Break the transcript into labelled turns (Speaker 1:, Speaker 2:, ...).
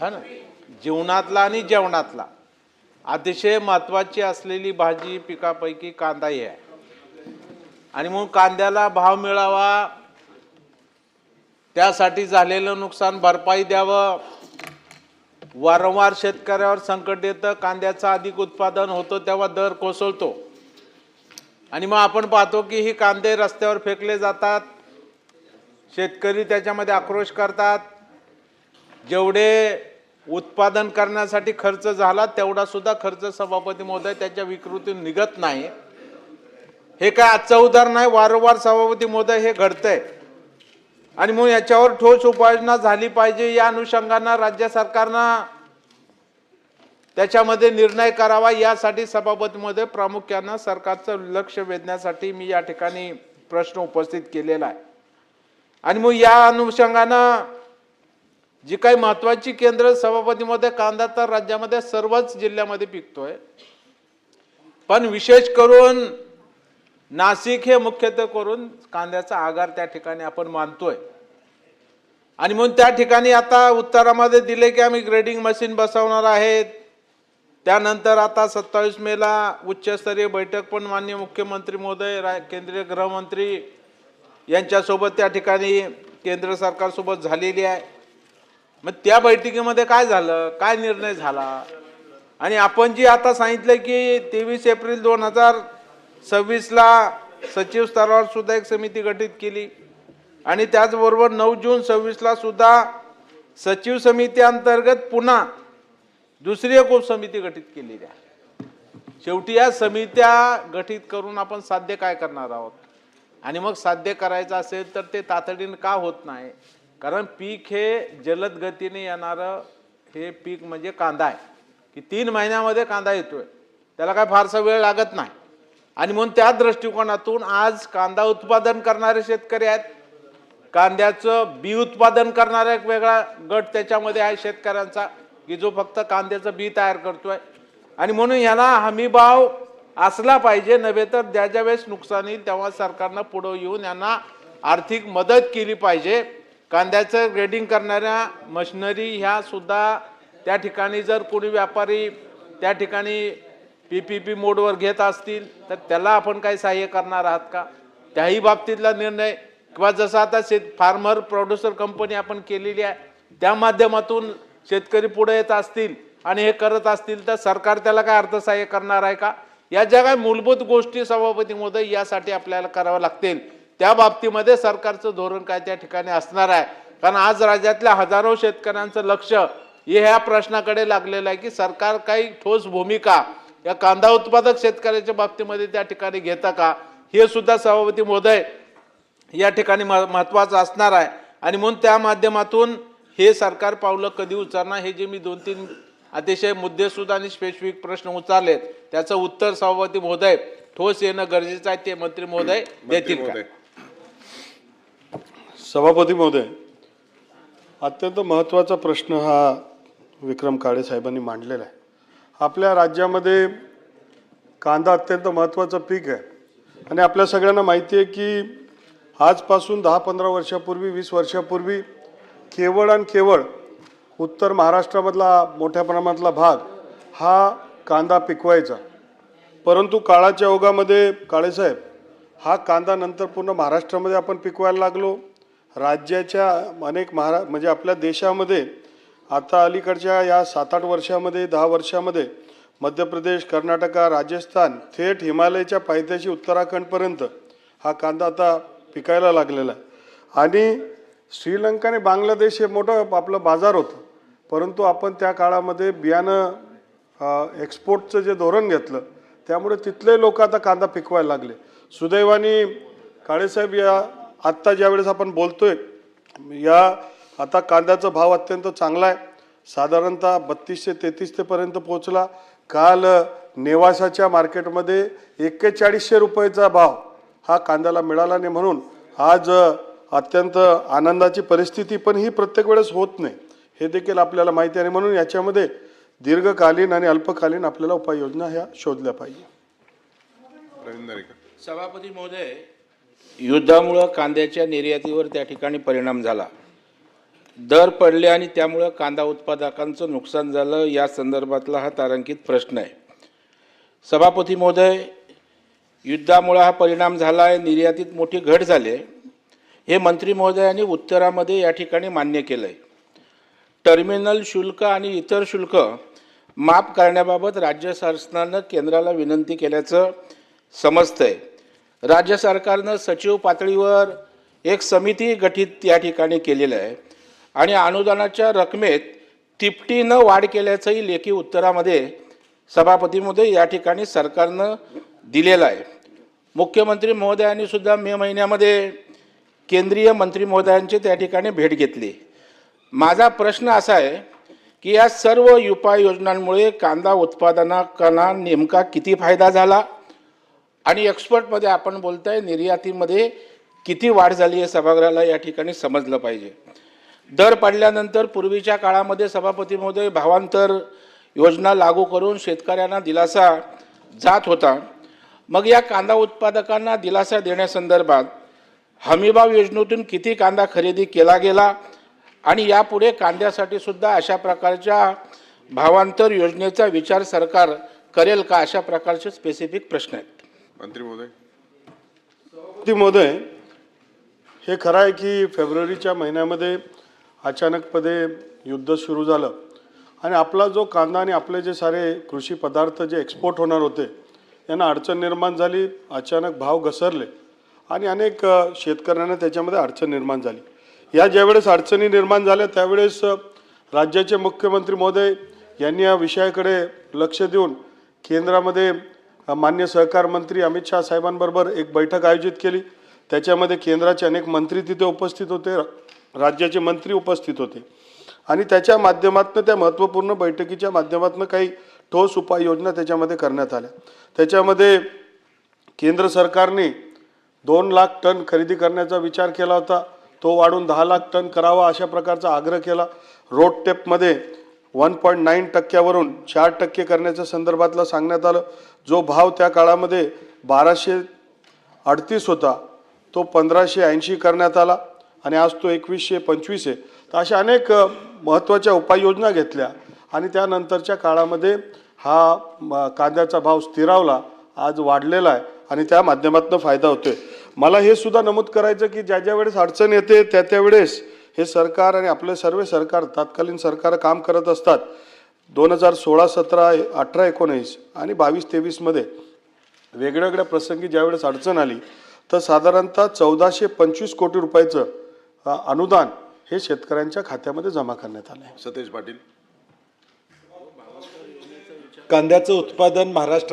Speaker 1: हा ना, जीवनातला आणि जेवणातला अतिशय महत्त्वाची असलेली भाजी पिकापैकी कांदा ही आहे. आणि मग कांद्याला भाव मिळावा, त्यासाठी झालेलं नुकसान भरपाई द्यावं. वारंवार शेतकऱ्यावर संकट येतं, कांद्याचं अधिक उत्पादन होतं तेव्हा दर कोसळतो आणि मग आपण पाहतो की ही कांदे रस्त्यावर फेकले जातात. शेतकरी त्याच्यामध्ये आक्रोश करतात. जेवढे उत्पादन करण्यासाठी खर्च झाला तेवढा सुद्धा खर्च सभापती महोदय त्याच्या विकृतीतून निघत नाही. हे काय आजचं उदाहरण नाही, वारंवार सभापती महोदय हे घडतंय आणि मग याच्यावर ठोस उपाययोजना झाली पाहिजे. या अनुषंगाने राज्य सरकारनं त्याच्यामध्ये निर्णय करावा, यासाठी सभापती महोदय प्रामुख्याने सरकारचं लक्ष वेधण्यासाठी मी या ठिकाणी प्रश्न उपस्थित केलेला आहे. आणि मग या अनुषंगाने जी काही महत्त्वाची केंद्र सभापती महोदय, कांदा तर राज्यामध्ये सर्वच जिल्ह्यामध्ये पिकतोय, पण विशेष करून नाशिक हे मुख्यत्वे करून कांद्याचा आगार त्या ठिकाणी आपण मानतोय. आणि म्हणून त्या ठिकाणी आता उत्तरामध्ये दिले की आम्ही ग्रेडिंग मशीन बसवणार आहेत. त्यानंतर आता 27 मेला उच्चस्तरीय बैठक पण माननीय मुख्यमंत्री महोदय, केंद्रीय गृहमंत्री यांच्यासोबत त्या ठिकाणी केंद्र सरकारसोबत झालेली आहे. मग त्या बैठकीमध्ये काय झालं, काय निर्णय झाला, आणि आपण जी आता सांगितलं की 23 एप्रिल 2026ला सचिव स्तरावर सुद्धा एक समिती गठीत केली आणि त्याचबरोबर 9 जून 26ला सुद्धा सचिव समिती अंतर्गत पुन्हा दुसरी एक उपसमिती गठीत केलेली आहे. शेवटी या समित्या गठीत करून आपण साध्य काय करणार आहोत, आणि मग साध्य करायचं असेल तर ते तातडीने का होत नाही, कारण पीक हे जलद गतीने येणारं हे पीक म्हणजे कांदा आहे की 3 महिन्यामध्ये कांदा येतोय, त्याला काय फारसा वेळ लागत नाही. आणि म्हणून त्या दृष्टिकोनातून आज कांदा उत्पादन करणारे शेतकरी आहेत, कांद्याचं बी उत्पादन करणारा एक वेगळा गट त्याच्यामध्ये आहे शेतकऱ्यांचा की जो फक्त कांद्याचं बी तयार करतोय. आणि म्हणून याला हमी भाव असला पाहिजे, नव्हे तर ज्या वेळेस नुकसान येईल तेव्हा सरकारनं पुढे येऊन यांना आर्थिक मदत केली पाहिजे. कांद्याचं ग्रेडिंग करणाऱ्या मशिनरी ह्या सुद्धा त्या ठिकाणी जर कोणी व्यापारी त्या ठिकाणी PPP मोडवर घेत असतील तर त्याला आपण काही सहाय्य करणार आहात का, त्याही बाबतीतला निर्णय, किंवा जसं आता फार्मर प्रोड्युसर कंपनी आपण केलेली आहे त्या माध्यमातून शेतकरी पुढे येत असतील आणि हे करत असतील तर सरकार त्याला काय अर्थसहाय्य करणार आहे का. या ज्या काही मूलभूत गोष्टी सभापती महोदय यासाठी आपल्याला कराव्या लागतील, त्या बाबतीमध्ये सरकारचं धोरण काय त्या ठिकाणी असणार आहे. कारण आज राज्यातल्या हजारो शेतकऱ्यांचं लक्ष हे ह्या प्रश्नाकडे लागलेलं आहे की सरकार काही ठोस भूमिका या कांदा उत्पादक शेतकऱ्याच्या बाबतीमध्ये त्या ठिकाणी घेतं का, हे सुद्धा सभापती महोदय या ठिकाणी महत्त्वाचं असणार आहे. आणि म्हणून त्या माध्यमातून हे सरकार पावलं कधी उचलणार, हे जे मी 2-3 अतिशय मुद्देसूद आणि स्पेसिफिक प्रश्न उचललेत त्याचं उत्तर सभापती महोदय ठोस येणं गरजेचं आहे, ते मंत्री महोदय देतील का.
Speaker 2: सभापती महोदय, अत्यंत महत्त्वाचा प्रश्न हा विक्रम काळे साहेबांनी मांडलेला आहे. आपल्या राज्यामध्ये कांदा अत्यंत महत्त्वाचं पीक आहे आणि आपल्या सगळ्यांना माहिती आहे की आजपासून 10-15 वर्षापूर्वी, 20 वर्षापूर्वी केवळ आणि केवळ उत्तर महाराष्ट्रामधला मोठ्या प्रमाणातला भाग हा कांदा पिकवायचा. परंतु काळाच्या ओघामध्ये काळेसाहेब हा कांदा नंतर पूर्ण महाराष्ट्रामध्ये आपण पिकवायला लागलो. राज्याच्या अनेक म्हणजे आपल्या देशामध्ये आता अलीकडच्या या 7-8 वर्षामध्ये, 10 वर्षामध्ये मध्य प्रदेश, कर्नाटका, राजस्थान, थेट हिमालयाच्या पायथ्याशी उत्तराखंडपर्यंत हा कांदा आता पिकायला लागलेला आहे. आणि श्रीलंका आणि बांगलादेश हे मोठं आपलं बाजार होतं, परंतु आपण त्या काळामध्ये बियाणं एक्सपोर्टचं जे धोरण घेतलं त्यामुळे तिथले लोक आता कांदा पिकवायला लागले. सुदैवाने काळेसाहेब या आत्ता ज्यावेळेस आपण बोलतोय या आता कांद्याचा भाव अत्यंत चांगला आहे, साधारणतः 3200-3300 पर्यंत पोहोचला. काल नेवासाच्या मार्केटमध्ये 4100 रुपयाचा भाव हा कांद्याला मिळाला नाही. म्हणून आज अत्यंत आनंदाची परिस्थिती, पण ही प्रत्येक वेळेस होत नाही हे देखील आपल्याला माहिती आहे. म्हणून याच्यामध्ये दीर्घकालीन आणि अल्पकालीन आपल्याला उपाययोजना ह्या शोधल्या पाहिजे.
Speaker 3: सभापती महोदय, युद्धामुळे कांद्याच्या निर्यातीवर त्या ठिकाणी परिणाम झाला
Speaker 1: दर पडले आणि त्यामुळं कांदा उत्पादकांचं नुकसान झालं या संदर्भातला हा तारांकित प्रश्न आहे. सभापती महोदय, युद्धामुळे हा परिणाम झाला आहे, निर्यातीत मोठी घट झाली आहे, हे मंत्री महोदयांनी उत्तरामध्ये या ठिकाणी मान्य केलं आहे. टर्मिनल शुल्क आणि इतर शुल्क माफ करण्याबाबत राज्य शासनानं केंद्राला विनंती केल्याचं समजतंय. राज्य सरकारनं सचिव पातळीवर एक समिती गठीत या ठिकाणी केलेलं आहे आणि अनुदानाच्या रकमेत तिपटीनं वाढ केल्याचंही लेखी उत्तरामध्ये सभापतीमध्ये या ठिकाणी सरकारनं दिलेलं आहे. मुख्यमंत्री महोदयांनी सुद्धा मे महिन्यामध्ये केंद्रीय मंत्री महोदयांची त्या ठिकाणी भेट घेतली. माझा प्रश्न असा आहे की या सर्व उपाययोजनांमुळे कांदा उत्पादकांना नेमका किती फायदा झाला आणि एक्सपोर्टमध्ये आपण बोलताय निर्यातीमध्ये किती वाढ झाली आहे सभागृहाला या ठिकाणी समजलं पाहिजे. दर पडल्यानंतर पूर्वीच्या काळामध्ये सभापती महोदय भावांतर योजना लागू करून शेतकऱ्यांना दिलासा जात होता. मग या कांदा उत्पादकांना दिलासा देण्यासंदर्भात हमीभाव योजनेतून किती कांदा खरेदी केला गेला आणि यापुढे कांद्यासाठी सुद्धा अशा प्रकारच्या भावांतर योजनेचा विचार सरकार करेल का, अशा प्रकारचे स्पेसिफिक प्रश्न आहेत.
Speaker 3: मंत्री महोदय.
Speaker 2: सभापती महोदय, हे खरं आहे की फेब्रुवारीच्या महिन्यामध्ये अचानकपणे युद्ध सुरू झालं आणि आपला जो कांदा आणि आपले जे सारे कृषी पदार्थ जे एक्सपोर्ट होणार होते यांना अडचण निर्माण झाली. अचानक भाव घसरले आणि अनेक शेतकऱ्यांना त्याच्यामध्ये अडचण निर्माण झाली. या ज्यावेळेस अडचणी निर्माण झाल्या त्यावेळेस राज्याचे मुख्यमंत्री महोदय यांनी या विषयाकडे लक्ष देऊन केंद्रामध्ये मान्य सहकार मंत्री अमित शाह साहेबांबरोबर एक बैठक आयोजित केली. त्याच्यामध्ये केंद्राचे अनेक मंत्री तिथे उपस्थित होते, राज्याचे मंत्री उपस्थित होते आणि त्याच्या माध्यमातून त्या महत्त्वपूर्ण बैठकीच्या माध्यमातून काही ठोस उपाययोजना त्याच्यामध्ये करण्यात आल्या. त्याच्यामध्ये केंद्र सरकारने 2 लाख टन खरेदी करण्याचा विचार केला होता, तो वाढून 10 लाख टन करावा अशा प्रकारचा आग्रह केला. रोड टेपमध्ये 1.9% 4% करण्याच्या संदर्भातला सांगण्यात आलं. जो भाव त्या काळामध्ये 1238 होता तो 1580 करण्यात आला आणि आज तो 2125 आहे. तर अशा अनेक महत्त्वाच्या उपाययोजना घेतल्या आणि त्यानंतरच्या काळामध्ये हा कांद्याचा भाव स्थिरावला, आज वाढलेला आहे आणि त्या माध्यमातून फायदा होतोय. मला हे सुद्धा नमूद करायचं की ज्या वेळेस अडचण येते त्या वेळेस हे सरकार आणि आपले सर्व सरकार तत्कालीन सरकार काम करत असतात. 2016, 17, 18, 19 आणि 22-23 मध्ये वेगवेगळ्या प्रसंगी ज्यावेळेस अडचण आली तर साधारणतः 1425 कोटी रुपयाचं अनुदान हे शेतकऱ्यांच्या खात्यामध्ये जमा करण्यात आलं आहे.
Speaker 3: सतेज पाटील.
Speaker 4: कांद्याचं उत्पादन महाराष्ट्रामध्ये